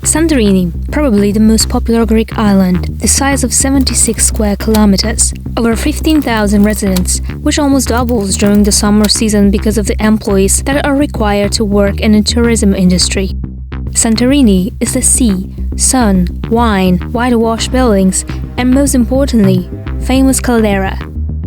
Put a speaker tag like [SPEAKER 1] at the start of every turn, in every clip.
[SPEAKER 1] Santorini, probably the most popular Greek island, the size of 76 square kilometers, over 15,000 residents, which almost doubles during the summer season because of the employees that are required to work in the tourism industry. Santorini is the sea, sun, wine, whitewashed buildings, and most importantly, famous caldera.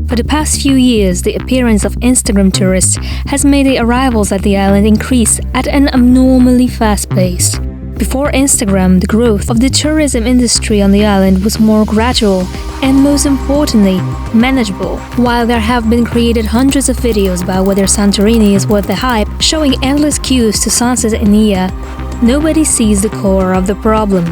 [SPEAKER 1] For the past few years, the appearance of Instagram tourists has made the arrivals at the island increase at an abnormally fast pace. Before Instagram, the growth of the tourism industry on the island was more gradual and, most importantly, manageable. While there have been created hundreds of videos about whether Santorini is worth the hype, showing endless queues to sunset in Nia, nobody sees the core of the problem.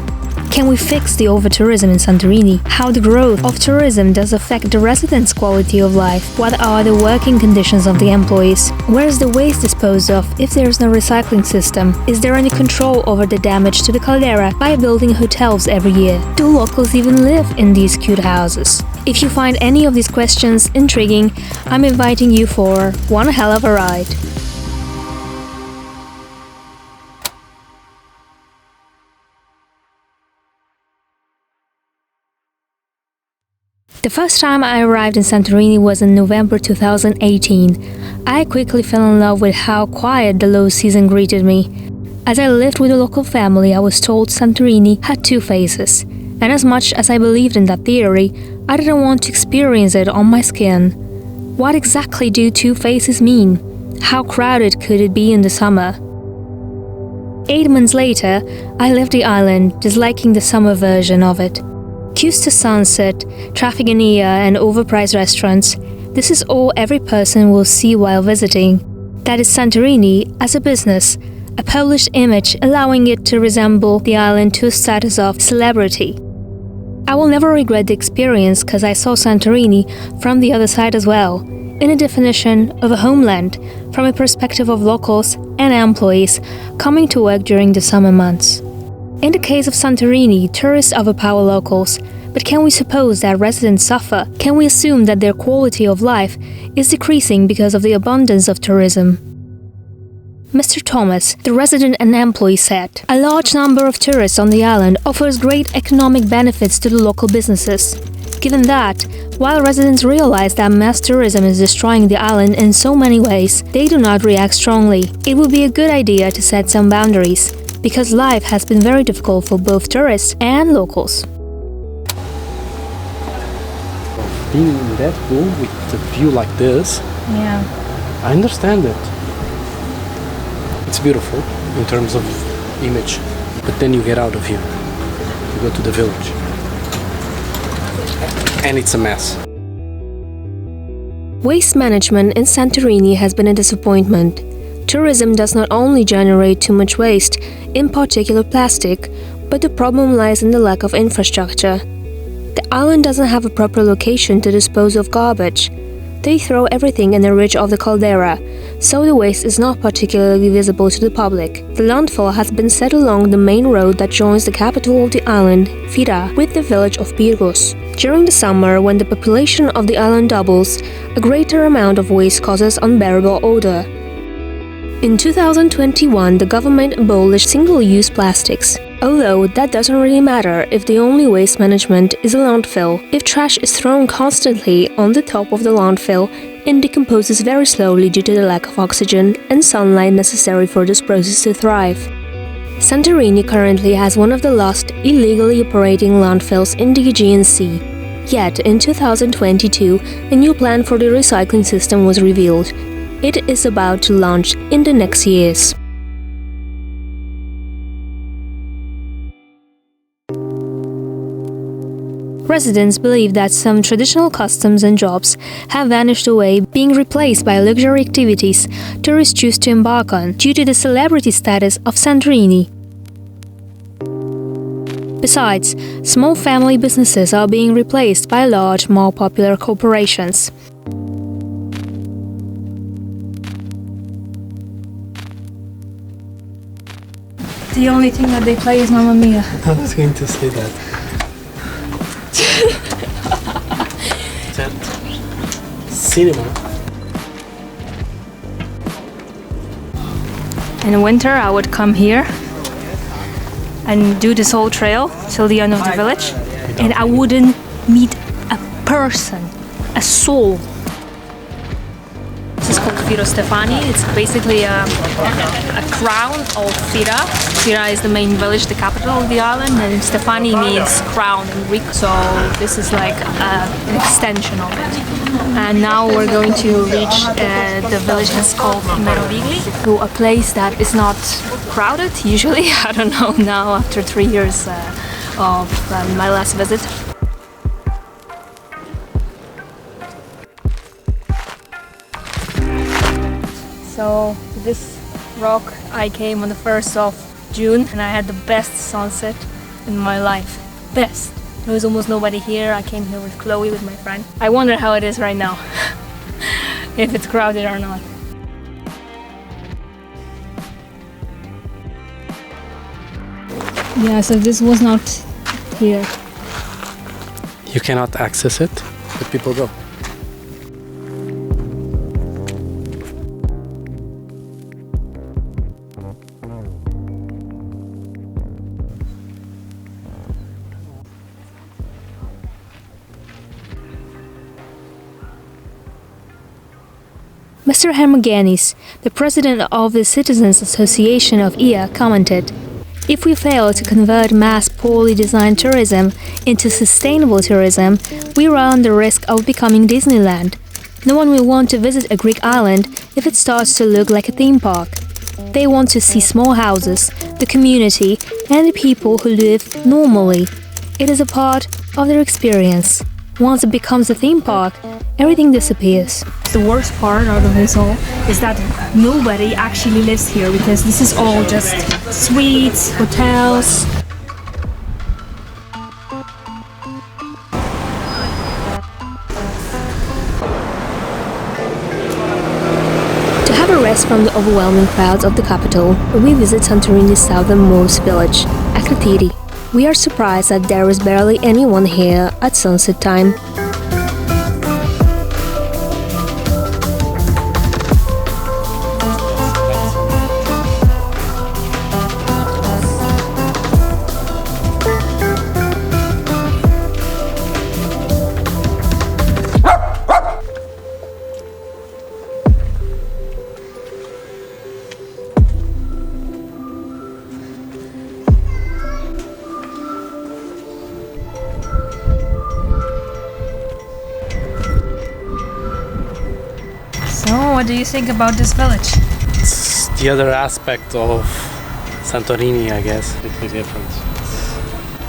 [SPEAKER 1] Can we fix the over-tourism in Santorini? How the growth of tourism does affect the residents' quality of life? What are the working conditions of the employees? Where is the waste disposed of if there is no recycling system? Is there any control over the damage to the caldera by building hotels every year? Do locals even live in these cute houses? If you find any of these questions intriguing, I'm inviting you for one hell of a ride. The first time I arrived in Santorini was in November 2018. I quickly fell in love with how quiet the low season greeted me. As I lived with a local family, I was told Santorini had two faces, and as much as I believed in that theory, I didn't want to experience it on my skin. What exactly do two faces mean? How crowded could it be in the summer? 8 months later, I left the island, disliking the summer version of it. Queues to sunset, traffic in Nia, and overpriced restaurants. This is all every person will see while visiting. That is Santorini as a business, a polished image allowing it to resemble the island to a status of celebrity. I will never regret the experience because I saw Santorini from the other side as well, in a definition of a homeland, from a perspective of locals and employees coming to work during the summer months. In the case of Santorini, tourists overpower locals, but can we suppose that residents suffer? Can we assume that their quality of life is decreasing because of the abundance of tourism? Mr. Thomas, the resident and employee, said, "A large number of tourists on the island offers great economic benefits to the local businesses. Given that, while residents realize that mass tourism is destroying the island in so many ways, they do not react strongly. It would be a good idea to set some boundaries, because life has been very difficult for both tourists and locals."
[SPEAKER 2] Being in that pool with the view like this,
[SPEAKER 1] Yeah.
[SPEAKER 2] I understand it. It's beautiful in terms of image, but then you get out of here. You go to the village. And it's a mess.
[SPEAKER 1] Waste management in Santorini has been a disappointment. Tourism does not only generate too much waste, in particular plastic, but the problem lies in the lack of infrastructure. The island doesn't have a proper location to dispose of garbage. They throw everything in the ridge of the caldera, so the waste is not particularly visible to the public. The landfill has been set along the main road that joins the capital of the island, Fira, with the village of Pyrgos. During the summer, when the population of the island doubles, a greater amount of waste causes unbearable odor. In 2021, the government abolished single-use plastics. Although that doesn't really matter if the only waste management is a landfill. If trash is thrown constantly on the top of the landfill, it decomposes very slowly due to the lack of oxygen and sunlight necessary for this process to thrive. Santorini currently has one of the last illegally operating landfills in the Aegean Sea. Yet, in 2022, a new plan for the recycling system was revealed. It is about to launch in the next years. Residents believe that some traditional customs and jobs have vanished away, being replaced by luxury activities tourists choose to embark on due to the celebrity status of Santorini. Besides, small family businesses are being replaced by large, more popular corporations. The only thing that they play is Mamma Mia.
[SPEAKER 2] I was going to say that. Cinema.
[SPEAKER 1] In winter, I would come here and do this whole trail till the end of the village, and I wouldn't meet a person, a soul. This is called Firo Stefani. It's basically a crown of Fira. Fira is the main village, the capital of the island, and Stefani means crown in Greek, so this is like an extension of it. And now we're going to reach the village that's called Merovigli, to a place that is not crowded usually. I don't know now after 3 years of my last visit. So this rock, I came on the 1st of June and I had the best sunset in my life. Best. There was almost nobody here. I came here with Chloe, with my friend. I wonder how it is right now. If it's crowded or not. Yeah, so this was not here.
[SPEAKER 2] You cannot access it, but people go.
[SPEAKER 1] Mr. Hermogenes, the president of the Citizens Association of IA, commented, "If we fail to convert mass poorly designed tourism into sustainable tourism, we run the risk of becoming Disneyland. No one will want to visit a Greek island if it starts to look like a theme park. They want to see small houses, the community, and the people who live normally. It is a part of their experience. Once it becomes a theme park, everything disappears." The worst part out of this all is that nobody actually lives here, because this is all just suites, hotels. To have a rest from the overwhelming crowds of the capital, we visit Santorini's southernmost village, Akrotiri. We are surprised that there is barely anyone here at sunset time. So, what do you think about this village?
[SPEAKER 2] It's the other aspect of Santorini, I guess. It's different.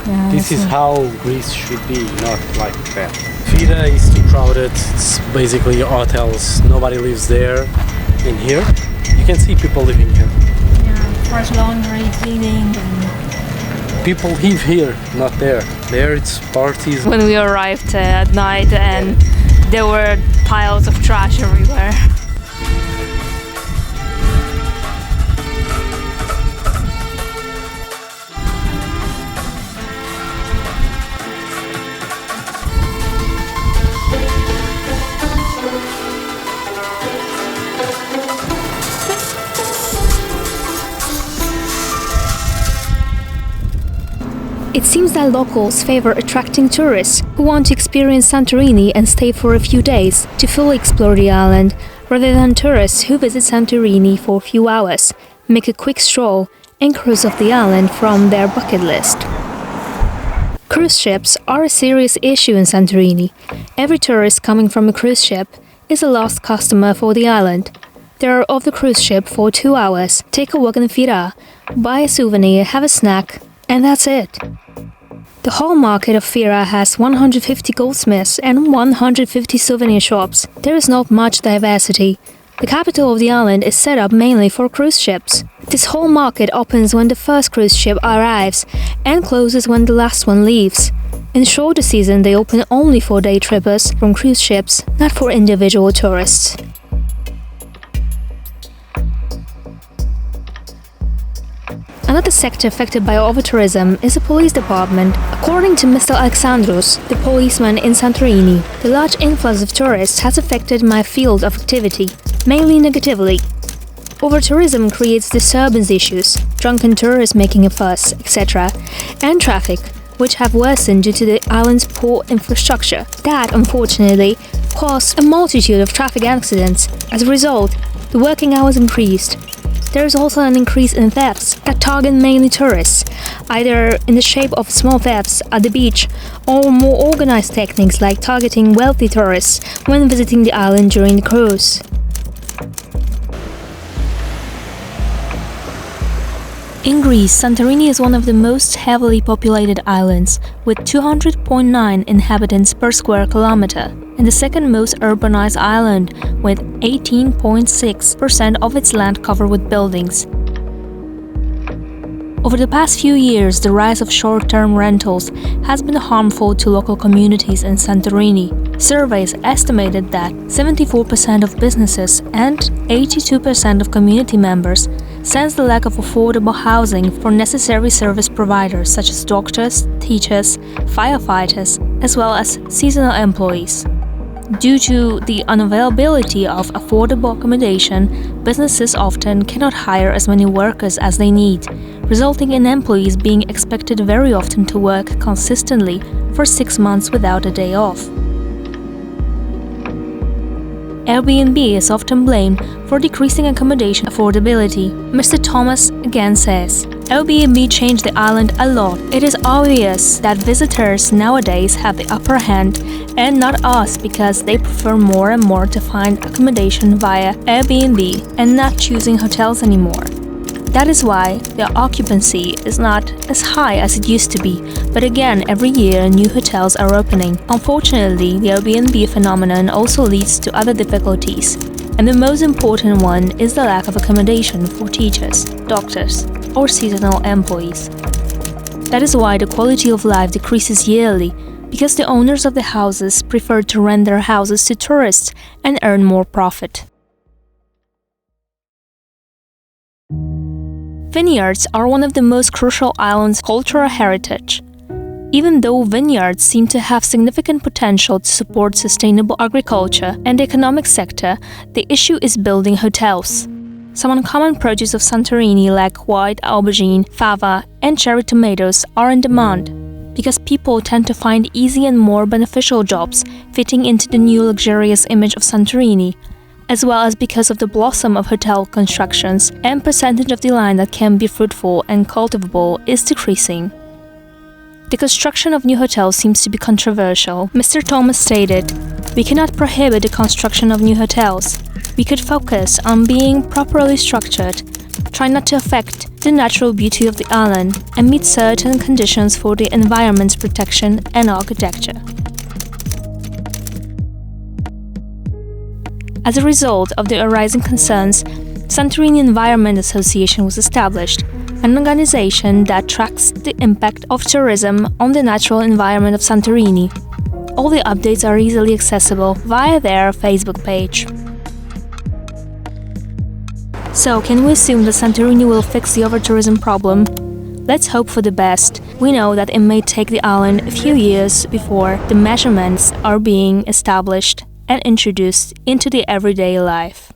[SPEAKER 1] Yeah,
[SPEAKER 2] This is how Greece should be, not like that. Fira is too crowded. It's basically hotels. Nobody lives there. In here, you can see people living here.
[SPEAKER 1] Yeah, fresh laundry, cleaning.
[SPEAKER 2] People live here, not there. There it's parties.
[SPEAKER 1] When we arrived at night, and there were piles of trash everywhere. It seems that locals favor attracting tourists who want to experience Santorini and stay for a few days to fully explore the island, rather than tourists who visit Santorini for a few hours, make a quick stroll, and cruise off the island from their bucket list. Cruise ships are a serious issue in Santorini. Every tourist coming from a cruise ship is a lost customer for the island. They are off the cruise ship for 2 hours, take a walk in Fira, buy a souvenir, have a snack, and that's it. The whole market of Fira has 150 goldsmiths and 150 souvenir shops. There is not much diversity. The capital of the island is set up mainly for cruise ships. This whole market opens when the first cruise ship arrives and closes when the last one leaves. In shorter season, they open only for day trippers from cruise ships, not for individual tourists. Another sector affected by over-tourism is the police department. According to Mr. Alexandros, the policeman in Santorini, the large influx of tourists has affected my field of activity, mainly negatively. Over-tourism creates disturbance issues, drunken tourists making a fuss, etc., and traffic, which have worsened due to the island's poor infrastructure. That, unfortunately, caused a multitude of traffic accidents. As a result, the working hours increased. There is also an increase in thefts that target mainly tourists, either in the shape of small thefts at the beach or more organized techniques like targeting wealthy tourists when visiting the island during the cruise. In Greece, Santorini is one of the most heavily populated islands, with 200.9 inhabitants per square kilometer, and the second most urbanized island, with 18.6% of its land covered with buildings. Over the past few years, the rise of short-term rentals has been harmful to local communities in Santorini. Surveys estimated that 74% of businesses and 82% of community members sense the lack of affordable housing for necessary service providers such as doctors, teachers, firefighters, as well as seasonal employees. Due to the unavailability of affordable accommodation, businesses often cannot hire as many workers as they need, resulting in employees being expected very often to work consistently for 6 months without a day off. Airbnb is often blamed for decreasing accommodation affordability. Mr. Thomas again says, Airbnb changed the island a lot. It is obvious that visitors nowadays have the upper hand and not us because they prefer more and more to find accommodation via Airbnb and not choosing hotels anymore. That is why the occupancy is not as high as it used to be, but again, every year new hotels are opening. Unfortunately, the Airbnb phenomenon also leads to other difficulties, and the most important one is the lack of accommodation for teachers, doctors, or seasonal employees. That is why the quality of life decreases yearly, because the owners of the houses prefer to rent their houses to tourists and earn more profit. Vineyards are one of the most crucial island's cultural heritage. Even though vineyards seem to have significant potential to support sustainable agriculture and the economic sector, the issue is building hotels. Some uncommon produce of Santorini like white aubergine, fava, and cherry tomatoes are in demand, because people tend to find easy and more beneficial jobs fitting into the new luxurious image of Santorini, as well as because of the blossom of hotel constructions and percentage of the land that can be fruitful and cultivable is decreasing. The construction of new hotels seems to be controversial. Mr. Thomas stated, "We cannot prohibit the construction of new hotels. We could focus on being properly structured, try not to affect the natural beauty of the island, and meet certain conditions for the environment's protection and architecture." As a result of the arising concerns, Santorini Environment Association was established, an organization that tracks the impact of tourism on the natural environment of Santorini. All the updates are easily accessible via their Facebook page. So, can we assume that Santorini will fix the over-tourism problem? Let's hope for the best. We know that it may take the island a few years before the measurements are being established and introduced into the everyday life.